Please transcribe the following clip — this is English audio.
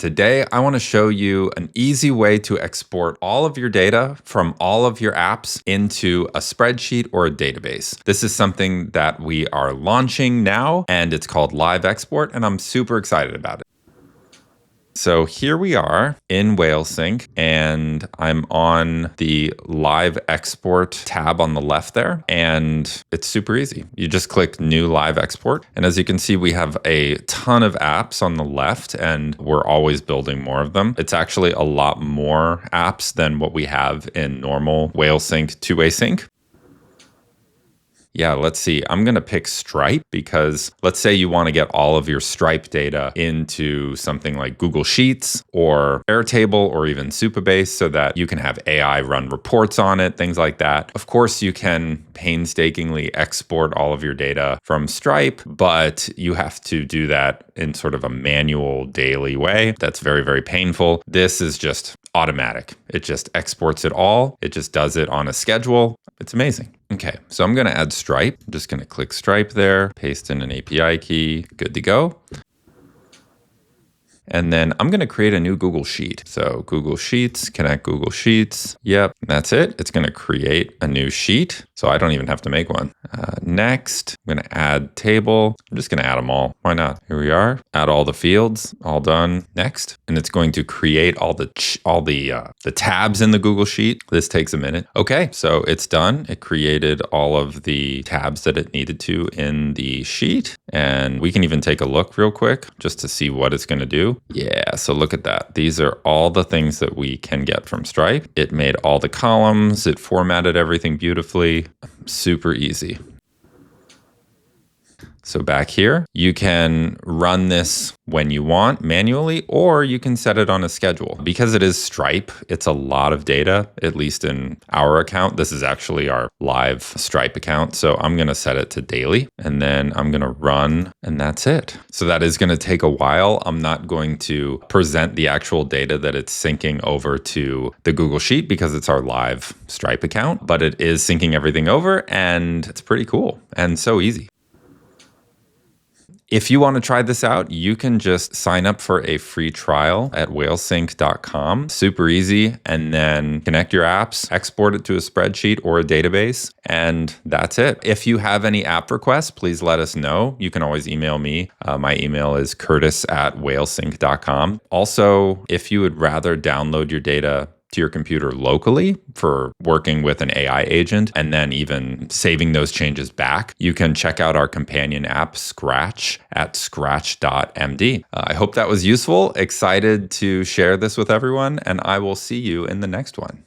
Today, I want to show you an easy way to export all of your data from all of your apps into a spreadsheet or a database. This is something that we are launching now, and it's called Live Export, and I'm super excited about it. So here we are in Whalesync, and I'm on the Live Export tab on the left there, and it's super easy. You just click New Live Export, and as you can see, we have a ton of apps on the left, and we're always building more of them. It's actually a lot more apps than what we have in normal Whalesync two-way sync. Yeah, let's see. I'm going to pick Stripe because let's say you want to get all of your Stripe data into something like Google Sheets or Airtable or even Supabase so that you can have AI run reports on it, things like that. Of course, you can painstakingly export all of your data from Stripe, but you have to do that in sort of a manual daily way. That's very, very painful. This is just automatic. It just exports it all. It just does it on a schedule. It's amazing. Okay, so I'm going to add Stripe. I'm just going to click Stripe there, paste in an API key, good to go. And then I'm going to create a new Google Sheet. So Google Sheets, connect Google Sheets. Yep, that's it. It's going to create a new sheet. So I don't even have to make one. Next, I'm going to add table. I'm just going to add them all. Why not? Here we are. Add all the fields. All done. Next, and it's going to create all the tabs in the Google Sheet. This takes a minute. Okay, so it's done. It created all of the tabs that it needed to in the sheet. And we can even take a look real quick just to see what it's going to do. Yeah, so look at that. These are all the things that we can get from Stripe. It made all the columns. It formatted everything beautifully. Super easy. So back here, you can run this when you want manually, or you can set it on a schedule. Because it is Stripe, it's a lot of data, at least in our account. This is actually our live Stripe account. So I'm going to set it to daily, and then I'm going to run, and that's it. So that is going to take a while. I'm not going to present the actual data that it's syncing over to the Google Sheet because it's our live Stripe account, but it is syncing everything over, and it's pretty cool and so easy. If you want to try this out, you can just sign up for a free trial at whalesync.com. Super easy. And then connect your apps, export it to a spreadsheet or a database, and that's it. If you have any app requests, please let us know. You can always email me. My email is curtis@whalesync.com. Also, if you would rather download your data to your computer locally for working with an AI agent and then even saving those changes back, you can check out our companion app, Scratch, at scratch.md. I hope that was useful. Excited to share this with everyone, and I will see you in the next one.